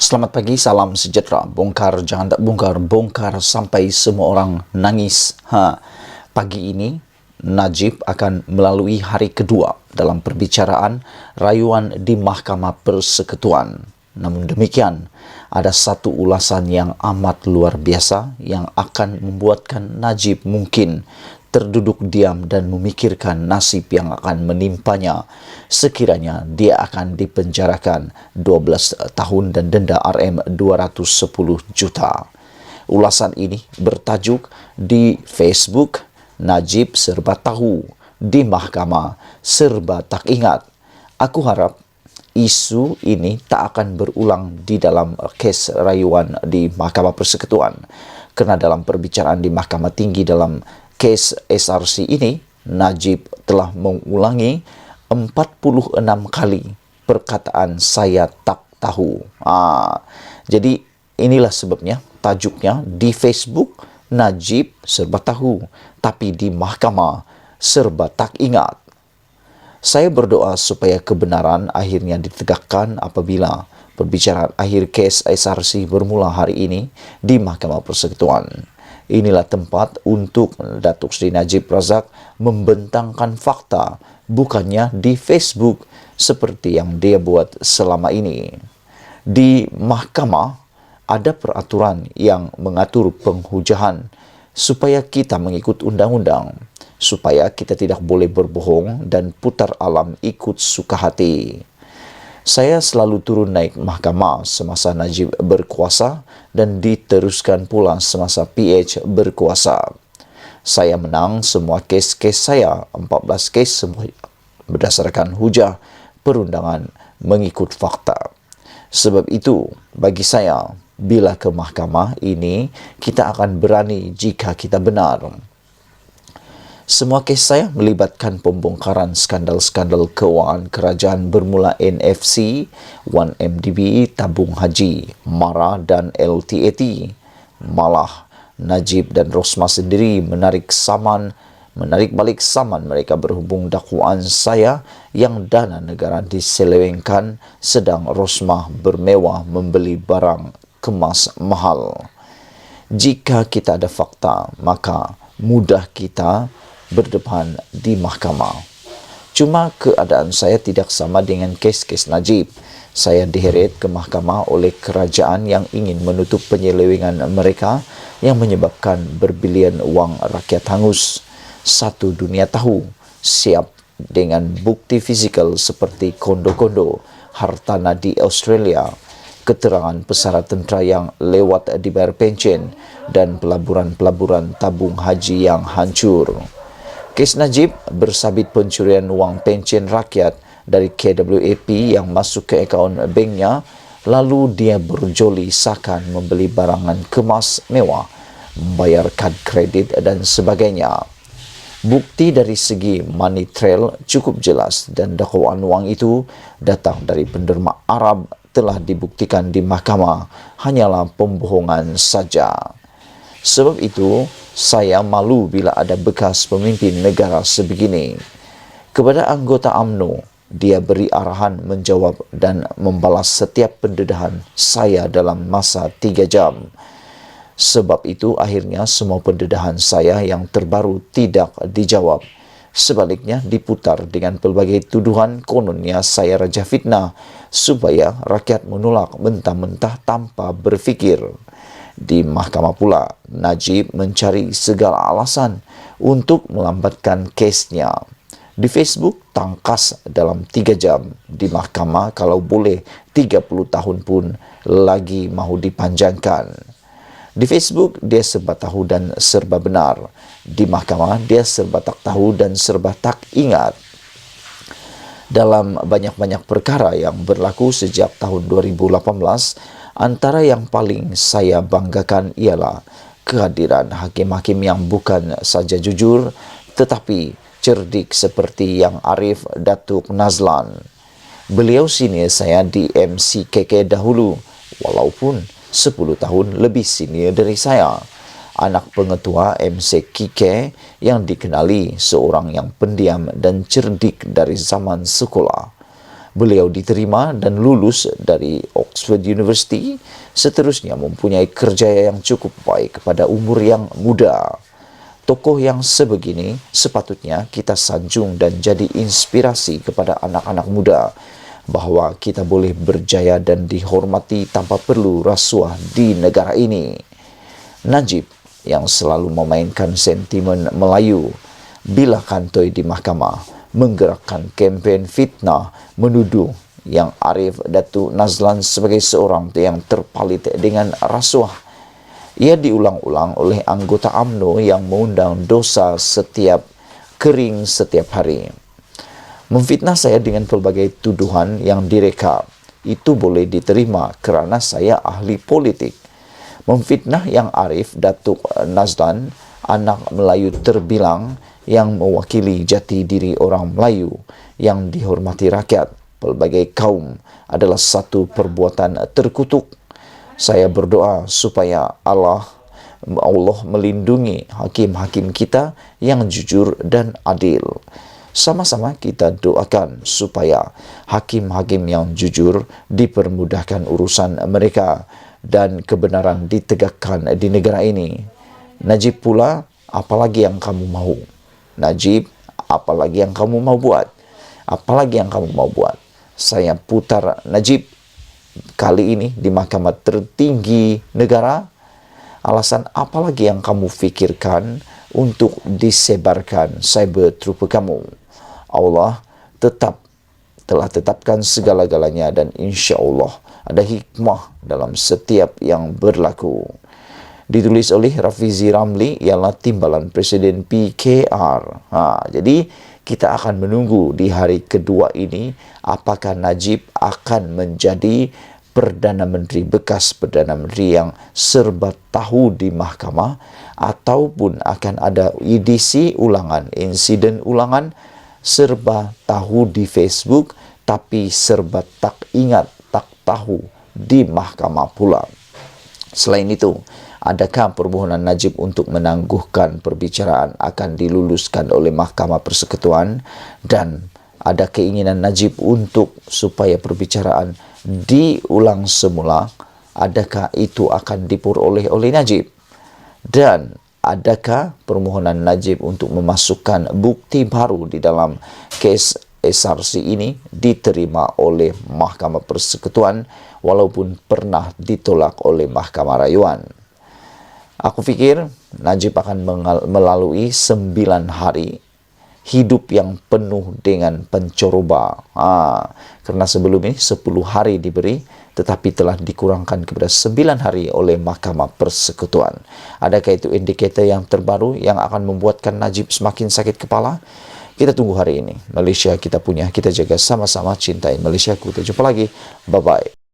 Selamat pagi, salam sejahtera. Bongkar, jangan tak bongkar, bongkar sampai semua orang nangis. Pagi ini, Najib akan melalui hari kedua dalam perbicaraan rayuan di Mahkamah Persekutuan. Namun demikian, ada satu ulasan yang amat luar biasa yang akan membuatkan Najib mungkin terduduk diam dan memikirkan nasib yang akan menimpanya sekiranya dia akan dipenjarakan 12 tahun dan denda Rm210 juta. Ulasan ini bertajuk di Facebook, Najib serba tahu, di mahkamah serba tak ingat. Aku harap isu ini tak akan berulang di dalam kes rayuan di Mahkamah Persekutuan. Kerana dalam perbicaraan di Mahkamah Tinggi dalam kes SRC ini, Najib telah mengulangi 46 kali perkataan saya tak tahu. Jadi inilah sebabnya tajuknya di Facebook Najib serba tahu, tapi di mahkamah serba tak ingat. Saya berdoa supaya kebenaran akhirnya ditegakkan apabila perbicaraan akhir kes SRC bermula hari ini di Mahkamah Persekutuan. Inilah tempat untuk Datuk Seri Najib Razak membentangkan fakta, bukannya di Facebook seperti yang dia buat selama ini. Di mahkamah ada peraturan yang mengatur penghujahan supaya kita mengikut undang-undang, supaya kita tidak boleh berbohong dan putar alam ikut suka hati. Saya selalu turun naik mahkamah semasa Najib berkuasa dan diteruskan pula semasa PH berkuasa. Saya menang semua kes-kes saya, 14 kes semua berdasarkan hujah perundangan mengikut fakta. Sebab itu, bagi saya, bila ke mahkamah ini, kita akan berani jika kita benar. Semua kes saya melibatkan pembongkaran skandal-skandal keuangan kerajaan bermula NFC, 1MDB, tabung haji, MARA dan LTAT. Malah, Najib dan Rosmah sendiri menarik balik saman mereka berhubung dakwaan saya yang dana negara diselewengkan sedang Rosmah bermewah membeli barang kemas mahal. Jika kita ada fakta, maka mudah kita berdepan di mahkamah. Cuma keadaan saya tidak sama dengan kes-kes Najib. Saya diheret ke mahkamah oleh kerajaan yang ingin menutup penyelewengan mereka yang menyebabkan berbilion wang rakyat hangus. Satu dunia tahu, siap dengan bukti fizikal seperti kondo-kondo, hartana di Australia, keterangan pesara tentera yang lewat dibayar pencen, dan pelaburan-pelaburan tabung haji yang hancur. Kes Najib bersabit pencurian wang pencen rakyat dari KWAP yang masuk ke akaun banknya, lalu dia berjoli sakan membeli barangan kemas mewah, membayar kad kredit dan sebagainya. Bukti dari segi money trail cukup jelas dan dakwaan wang itu datang dari penderma Arab telah dibuktikan di mahkamah hanyalah pembohongan saja. Sebab itu, saya malu bila ada bekas pemimpin negara sebegini. Kepada anggota UMNO, dia beri arahan menjawab dan membalas setiap pendedahan saya dalam masa 3 jam. Sebab itu akhirnya semua pendedahan saya yang terbaru tidak dijawab. Sebaliknya diputar dengan pelbagai tuduhan kononnya saya raja fitnah supaya rakyat menolak mentah-mentah tanpa berfikir. Di mahkamah pula, Najib mencari segala alasan untuk melambatkan kesnya. Di Facebook, tangkas dalam 3 jam. Di mahkamah, kalau boleh 30 tahun pun lagi mahu dipanjangkan. Di Facebook, dia serba tahu dan serba benar. Di mahkamah, dia serba tak tahu dan serba tak ingat. Dalam banyak-banyak perkara yang berlaku sejak tahun 2018, antara yang paling saya banggakan ialah kehadiran hakim-hakim yang bukan saja jujur, tetapi cerdik seperti Yang Arif Datuk Nazlan. Beliau senior saya di MCKK dahulu, walaupun 10 tahun lebih senior dari saya. Anak pengetua MCKK yang dikenali seorang yang pendiam dan cerdik dari zaman sekolah. Beliau diterima dan lulus dari Oxford University, seterusnya mempunyai kerjaya yang cukup baik pada umur yang muda. Tokoh yang sebegini sepatutnya kita sanjung dan jadi inspirasi kepada anak-anak muda bahwa kita boleh berjaya dan dihormati tanpa perlu rasuah di negara ini. Najib yang selalu memainkan sentimen Melayu bila kantoi di mahkamah menggerakkan kempen fitnah menuduh yang Arif Datuk Nazlan sebagai seorang yang terpalit dengan rasuah. Ia diulang-ulang oleh anggota UMNO yang mengundang dosa kering setiap hari. Memfitnah saya dengan pelbagai tuduhan yang direka, itu boleh diterima kerana saya ahli politik. Memfitnah yang Arif Datuk Nazlan, anak Melayu terbilang yang mewakili jati diri orang Melayu yang dihormati rakyat pelbagai kaum, adalah satu perbuatan terkutuk. Saya berdoa supaya Allah melindungi hakim-hakim kita yang jujur dan adil. Sama-sama kita doakan supaya hakim-hakim yang jujur dipermudahkan urusan mereka dan kebenaran ditegakkan di negara ini. Najib pula, apalagi yang kamu mahu? Najib, apalagi yang kamu mau buat? Apalagi yang kamu mau buat? Saya putar Najib kali ini di mahkamah tertinggi negara. Alasan apalagi yang kamu fikirkan untuk disebarkan cyber trooper kamu? Allah telah tetapkan segala-galanya dan insya Allah ada hikmah dalam setiap yang berlaku. Ditulis oleh Rafizi Ramli, ialah timbalan Presiden PKR. Jadi kita akan menunggu di hari kedua ini apakah Najib akan menjadi bekas Perdana Menteri yang serba tahu di mahkamah, ataupun akan ada edisi ulangan, insiden ulangan, serba tahu di Facebook tapi serba tak ingat, tak tahu di mahkamah pula. Selain itu, adakah permohonan Najib untuk menangguhkan perbicaraan akan diluluskan oleh Mahkamah Persekutuan, dan ada keinginan Najib untuk supaya perbicaraan diulang semula? Adakah itu akan diperoleh oleh Najib? Dan adakah permohonan Najib untuk memasukkan bukti baru di dalam kes SRC ini diterima oleh Mahkamah Persekutuan walaupun pernah ditolak oleh Mahkamah Rayuan? Aku fikir Najib akan melalui 9 hari hidup yang penuh dengan pencoroba. Karena sebelum ini 10 hari diberi, tetapi telah dikurangkan kepada 9 hari oleh Mahkamah Persekutuan. Adakah itu indikator yang terbaru yang akan membuatkan Najib semakin sakit kepala? Kita tunggu hari ini. Malaysia kita punya, kita jaga sama-sama, cintai Malaysia. Kita jumpa lagi. Bye-bye.